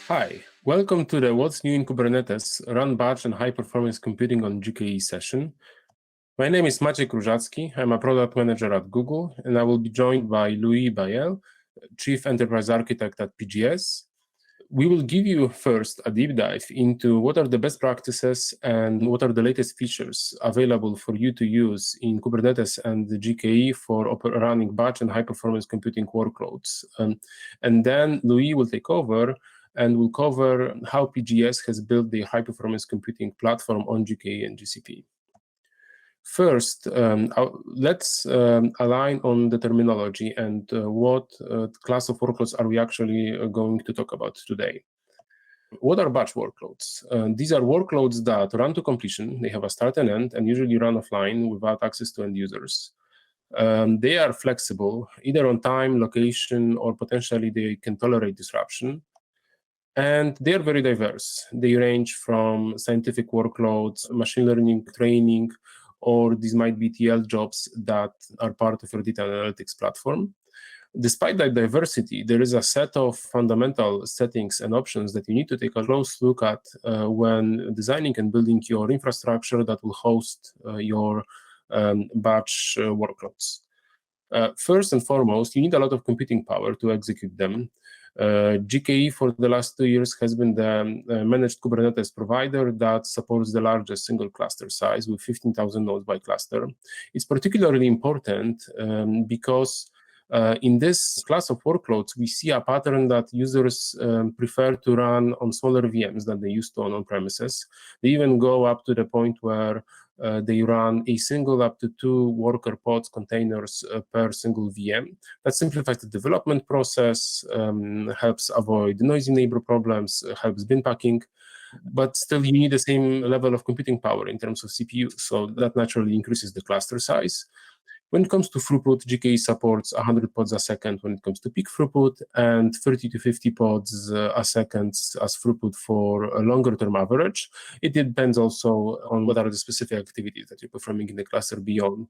Hi, welcome to the What's New in Kubernetes Run Batch and High Performance Computing on GKE session. My name is Maciek Różacki. I'm a product manager at Google, and I will be joined by Bailleul, Chief Enterprise Architect at PGS. We will give you first a deep dive into what are the best practices and what are the latest features available for you to use in Kubernetes and the GKE for running batch and high-performance computing workloads. And then Louis will take over and will cover how PGS has built the high-performance computing platform on GKE and GCP. First, let's align on the terminology and what class of workloads are we actually going to talk about today. What are batch workloads? These are workloads that run to completion. They have a start and end and usually run offline without access to end users. They are flexible, either on time, location, or potentially they can tolerate disruption. And they are very diverse. They range from scientific workloads, machine learning training, or these might be TL jobs that are part of your data analytics platform. Despite that diversity, there is a set of fundamental settings and options that you need to take a close look at when designing and building your infrastructure that will host your batch workloads. First and foremost, you need a lot of computing power to execute them. GKE for the last 2 years has been the managed Kubernetes provider that supports the largest single cluster size with 15,000 nodes by cluster. It's particularly important because in this class of workloads, we see a pattern that users prefer to run on smaller VMs than they used to on premises. They even go up to the point where they run a single up to 2 worker pods containers per single VM. That simplifies the development process, helps avoid noisy neighbor problems, helps bin packing, but still you need the same level of computing power in terms of CPU, so that naturally increases the cluster size. When it comes to throughput, GKE supports 100 pods a second when it comes to peak throughput and 30 to 50 pods a second as throughput for a longer-term average. It depends also on what are the specific activities that you're performing in the cluster beyond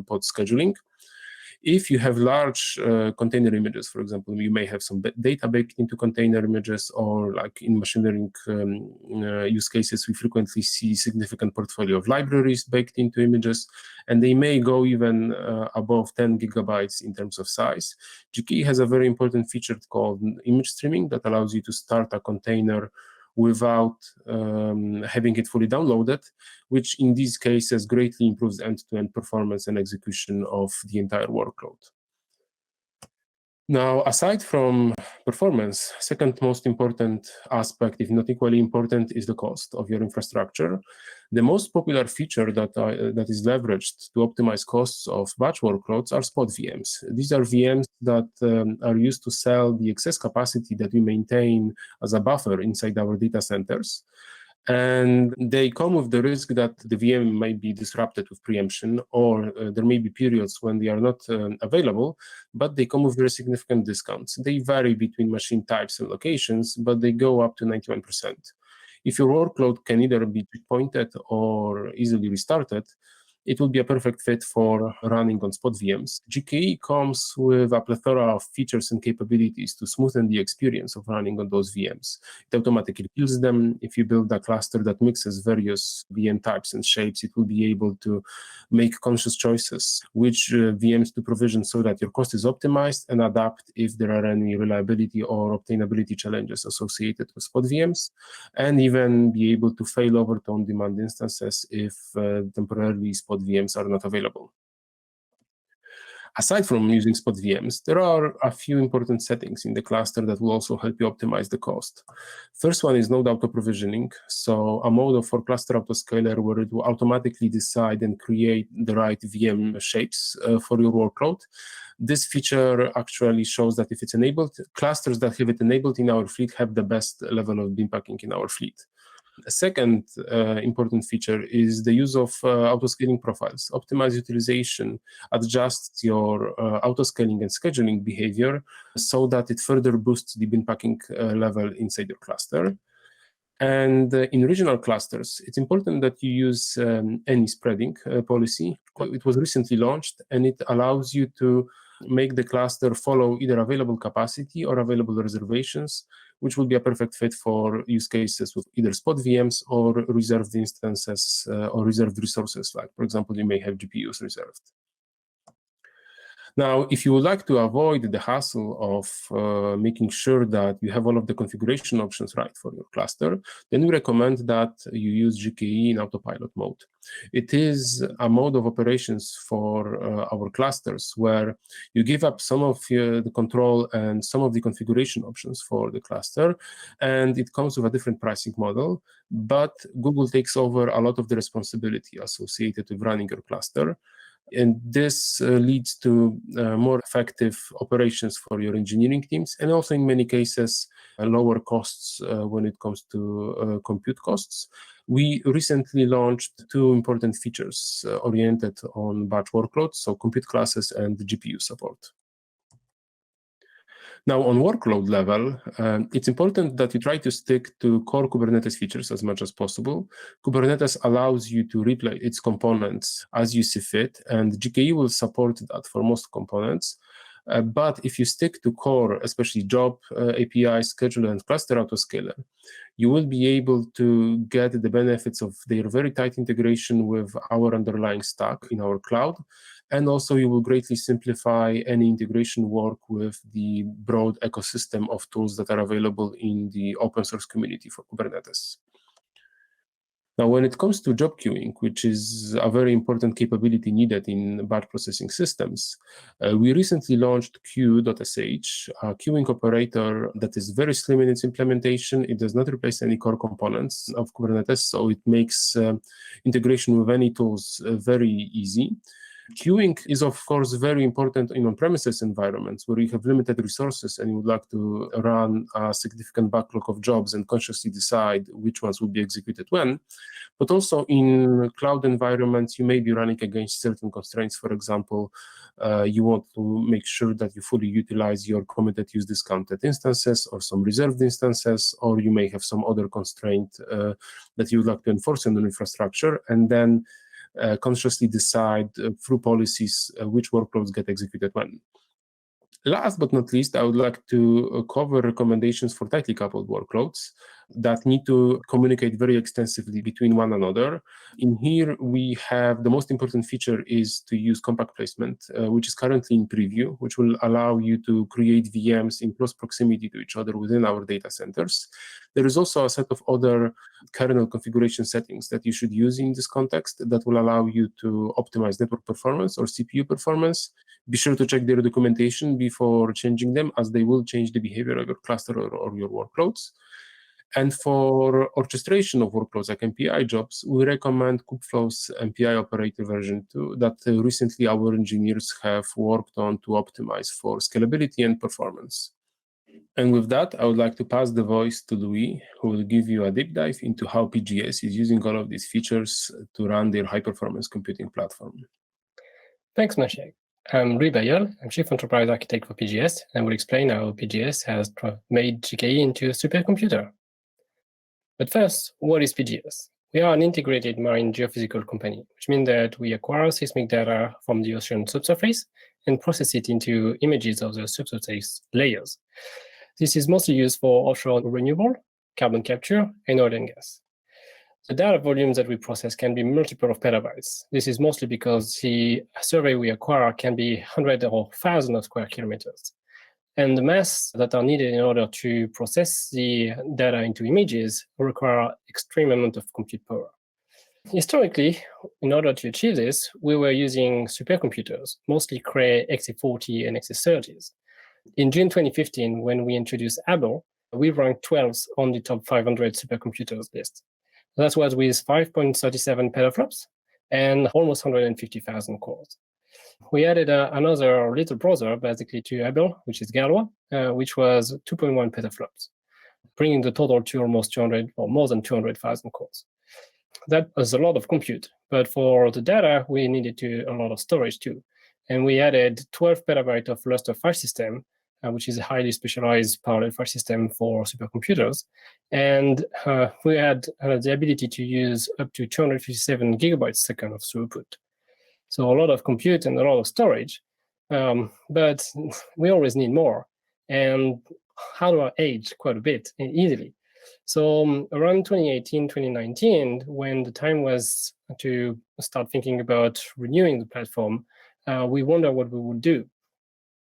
pod scheduling. If you have large container images, for example, you may have some data baked into container images, or like in machine learning use cases, we frequently see significant portfolio of libraries baked into images, and they may go even above 10 gigabytes in terms of size. GKE has a very important feature called image streaming that allows you to start a container without having it fully downloaded, which in these cases greatly improves end-to-end performance and execution of the entire workload. Now, aside from performance, second most important aspect, if not equally important, is the cost of your infrastructure. The most popular feature that is leveraged to optimize costs of batch workloads are spot VMs. These are VMs that are used to sell the excess capacity that we maintain as a buffer inside our data centers. And they come with the risk that the VM might be disrupted with preemption, or there may be periods when they are not available, but they come with very significant discounts. They vary between machine types and locations, but they go up to 91%. If your workload can either be checkpointed or easily restarted, it will be a perfect fit for running on spot VMs. GKE comes with a plethora of features and capabilities to smoothen the experience of running on those VMs. It automatically builds them. If you build a cluster that mixes various VM types and shapes, it will be able to make conscious choices which VMs to provision so that your cost is optimized, and adapt if there are any reliability or obtainability challenges associated with spot VMs, and even be able to fail over to on-demand instances if temporarily spot VMs are not available. Aside from using spot VMs, there are a few important settings in the cluster that will also help you optimize the cost. First one is node auto-provisioning, so a mode for cluster autoscaler where it will automatically decide and create the right VM shapes for your workload. This feature actually shows that if it's enabled, clusters that have it enabled in our fleet have the best level of bin packing in our fleet. A second important feature is the use of autoscaling profiles. Optimize utilization adjusts your autoscaling and scheduling behavior so that it further boosts the bin packing level inside your cluster. And in regional clusters, it's important that you use any spreading policy. It was recently launched, and it allows you to make the cluster follow either available capacity or available reservations, which will be a perfect fit for use cases with either spot VMs or reserved instances or reserved resources. Like, for example, you may have GPUs reserved. Now, if you would like to avoid the hassle of making sure that you have all of the configuration options right for your cluster, then we recommend that you use GKE in autopilot mode. It is a mode of operations for our clusters where you give up some of the control and some of the configuration options for the cluster, and it comes with a different pricing model, but Google takes over a lot of the responsibility associated with running your cluster. And this leads to more effective operations for your engineering teams, and also in many cases, lower costs when it comes to compute costs. We recently launched two important features oriented on batch workloads, so compute classes and GPU support. Now, on workload level, it's important that you try to stick to core Kubernetes features as much as possible. Kubernetes allows you to replay its components as you see fit, and GKE will support that for most components. But if you stick to core, especially job, API, scheduler, and cluster autoscaler, you will be able to get the benefits of their very tight integration with our underlying stack in our cloud. And also you will greatly simplify any integration work with the broad ecosystem of tools that are available in the open source community for Kubernetes. Now, when it comes to job queuing, which is a very important capability needed in batch processing systems, we recently launched queue.sh, a queuing operator that is very slim in its implementation. It does not replace any core components of Kubernetes, so it makes integration with any tools very easy. Queuing is, of course, very important in on-premises environments where you have limited resources and you would like to run a significant backlog of jobs and consciously decide which ones will be executed when. But also in cloud environments, you may be running against certain constraints. For example, you want to make sure that you fully utilize your committed use discounted instances or some reserved instances, or you may have some other constraint that you would like to enforce in the infrastructure, and then consciously decide through policies which workloads get executed when. Last but not least, I would like to cover recommendations for tightly coupled workloads that need to communicate very extensively between one another. In here, we have the most important feature is to use compact placement, which is currently in preview, which will allow you to create VMs in close proximity to each other within our data centers. There is also a set of other kernel configuration settings that you should use in this context that will allow you to optimize network performance or CPU performance. Be sure to check their documentation before changing them, as they will change the behavior of your cluster or your workloads. And for orchestration of workloads like MPI jobs, we recommend Kubeflow's MPI operator version 2 that recently our engineers have worked on to optimize for scalability and performance. And with that, I would like to pass the voice to Louis, who will give you a deep dive into how PGS is using all of these features to run their high-performance computing platform. Thanks, Maciek. I'm Bailleul. I'm Chief Enterprise Architect for PGS, and will explain how PGS has made GKE into a supercomputer. But first, what is PGS? We are an integrated marine geophysical company, which means that we acquire seismic data from the ocean subsurface and process it into images of the subsurface layers. This is mostly used for offshore renewable, carbon capture, and oil and gas. The data volumes that we process can be multiple of petabytes. This is mostly because the survey we acquire can be hundreds or thousands of square kilometers. And the mass that are needed in order to process the data into images require extreme amount of compute power. Historically, in order to achieve this, we were using supercomputers, mostly Cray XA40 and XA30s. In June 2015, when we introduced Bailleul, we ranked 12th on the top 500 supercomputers list. That was with 5.37 petaflops and almost 150,000 cores. We added another little brother, basically, to Bailleul, which is Gaillard, which was 2.1 petaflops, bringing the total to almost 200 or more than 200,000 cores. That was a lot of compute, but for the data, we needed a lot of storage too. And we added 12 petabytes of Lustre file system which is a highly specialized parallel file system for supercomputers. And we had the ability to use up to 257 gigabytes a second of throughput. So a lot of compute and a lot of storage, but we always need more. And hardware aged quite a bit easily. So around 2018, 2019, when the time was to start thinking about renewing the platform, we wondered what we would do.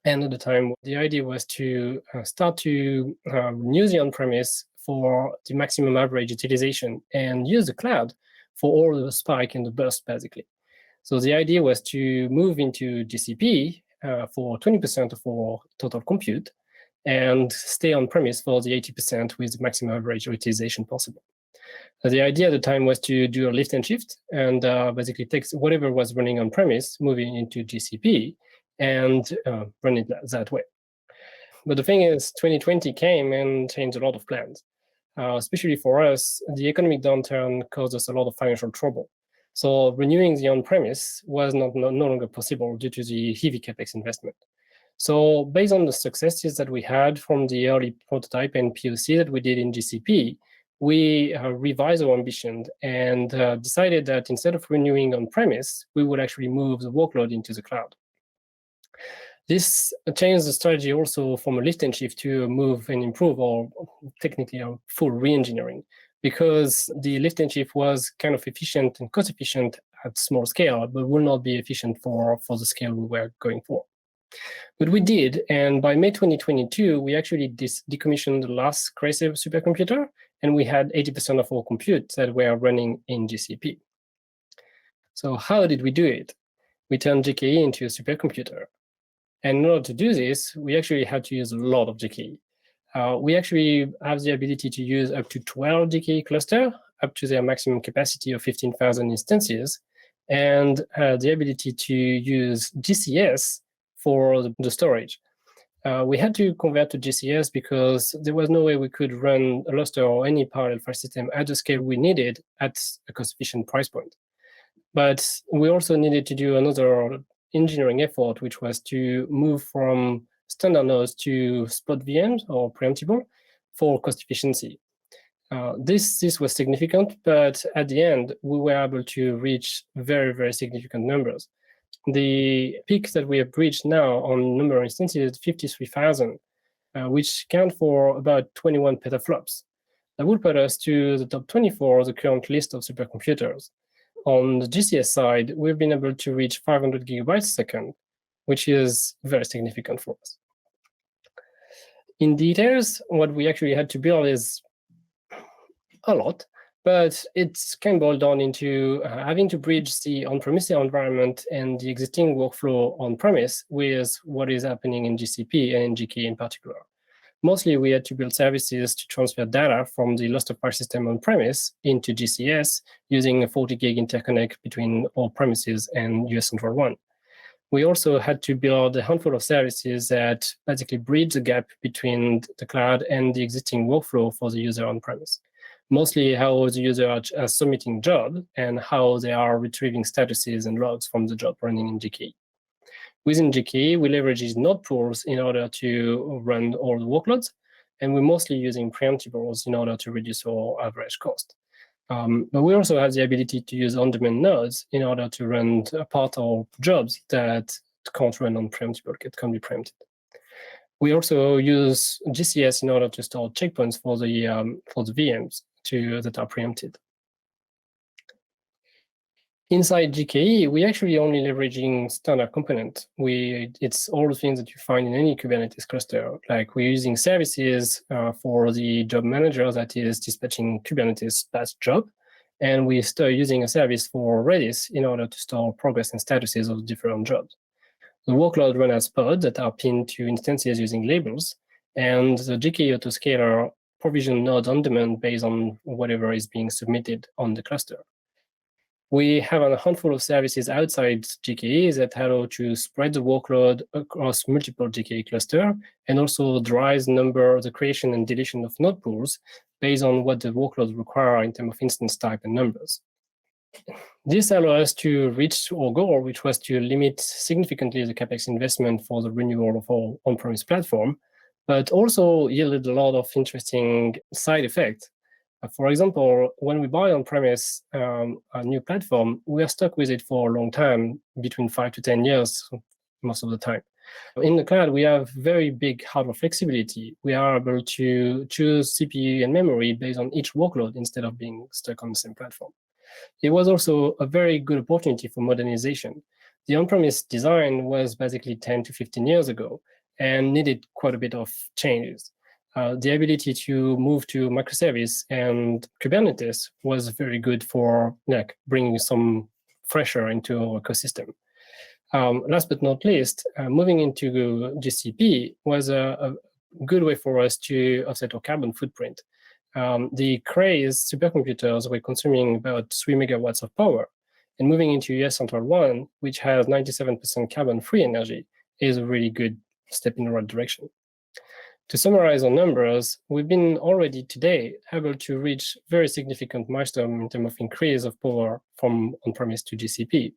And at the time, the idea was to start to renew the on-premise for the maximum average utilization and use the cloud for all the spike and the burst, basically. So the idea was to move into GCP for 20% of our total compute and stay on-premise for the 80% with the maximum average utilization possible. The idea at the time was to do a lift and shift and basically take whatever was running on-premise, moving into GCP, and run it that way. But the thing is, 2020 came and changed a lot of plans. Especially for us, the economic downturn caused us a lot of financial trouble. So renewing the on-premise was no longer possible due to the heavy CapEx investment. So based on the successes that we had from the early prototype and POC that we did in GCP, we revised our ambition and decided that instead of renewing on-premise, we would actually move the workload into the cloud. This changed the strategy also from a lift and shift to move and improve, or technically a full re-engineering, because the lift and shift was kind of efficient and cost efficient at small scale, but will not be efficient for the scale we were going for. But we did, and by May 2022, we actually decommissioned the last Cray supercomputer, and we had 80% of our compute that were running in GCP. So how did we do it? We turned GKE into a supercomputer. And in order to do this, we actually had to use a lot of GKE. We actually have the ability to use up to 12 GKE clusters, up to their maximum capacity of 15,000 instances, and the ability to use GCS for the storage. We had to convert to GCS because there was no way we could run a Lustre or any parallel file system at the scale we needed at a cost-efficient price point. But we also needed to do another engineering effort, which was to move from standard nodes to spot VMs or preemptible for cost efficiency. This was significant, but at the end, we were able to reach very, very significant numbers. The peak that we have reached now on number of instances is 53,000, which count for about 21 petaflops. That would put us to the top 24 of the current list of supercomputers. On the GCS side, we've been able to reach 500 gigabytes a second, which is very significant for us. In details, what we actually had to build is a lot, but it can boil down into having to bridge the on-premise environment and the existing workflow on-premise with what is happening in GCP and in GKE in particular. Mostly, we had to build services to transfer data from the Lustre file system on-premise into GCS using a 40 gig interconnect between all premises and US Central 1. We also had to build a handful of services that basically bridge the gap between the cloud and the existing workflow for the user on-premise. Mostly how the user are submitting job and how they are retrieving statuses and logs from the job running in GKE. Within GKE, we leverage these node pools in order to run all the workloads, and we're mostly using preemptibles in order to reduce our average cost. But we also have the ability to use on-demand nodes in order to run a part of jobs that can't run on preemptible, it can be preempted. We also use GCS in order to store checkpoints for the VMs that are preempted. Inside GKE, we actually only leveraging standard component. It's all the things that you find in any Kubernetes cluster. Like we're using services for the job manager that is dispatching Kubernetes batch job. And we start using a service for Redis in order to store progress and statuses of different jobs. The workload run as pods that are pinned to instances using labels. And the GKE autoscaler provision nodes on demand based on whatever is being submitted on the cluster. We have a handful of services outside GKE that allow to spread the workload across multiple GKE clusters and also drives the creation and deletion of node pools based on what the workloads require in terms of instance type and numbers. This allowed us to reach our goal, which was to limit significantly the CapEx investment for the renewal of our on-premise platform, but also yielded a lot of interesting side effects. For example, when we buy on-premise a new platform, we are stuck with it for a long time, between 5 to 10 years most of the time. In the cloud, we have very big hardware flexibility. We are able to choose CPU and memory based on each workload instead of being stuck on the same platform. It was also a very good opportunity for modernization. The on-premise design was basically 10 to 15 years ago and needed quite a bit of changes. The ability to move to microservice and Kubernetes was very good for bringing some fresher into our ecosystem. Last but not least, moving into GCP was a good way for us to offset our carbon footprint. The Cray's supercomputers were consuming about 3 megawatts of power, and moving into US Central 1, which has 97% carbon-free energy, is a really good step in the right direction. To summarize our numbers, we've been already today able to reach very significant milestone in terms of increase of power from on-premise to GCP.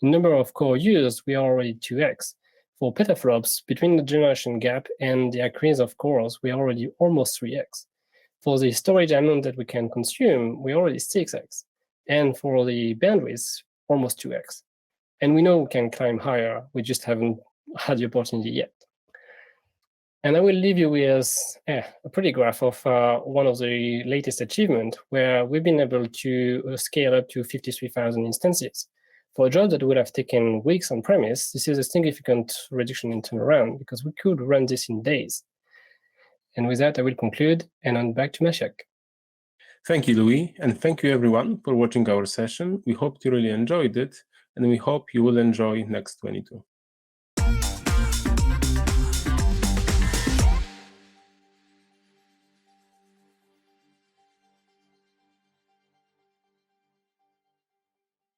In number of core used, we are already 2x. For petaflops, between the generation gap and the increase of cores, we are already almost 3x. For the storage amount that we can consume, we're already 6x. And for the bandwidth, almost 2x. And we know we can climb higher, we just haven't had the opportunity yet. And I will leave you with a pretty graph of one of the latest achievements, where we've been able to scale up to 53,000 instances. For a job that would have taken weeks on premise, this is a significant reduction in turnaround, because we could run this in days. And with that, I will conclude, and on back to Maciek. Thank you, Louis, and thank you everyone for watching our session. We hope you really enjoyed it, and we hope you will enjoy next 22.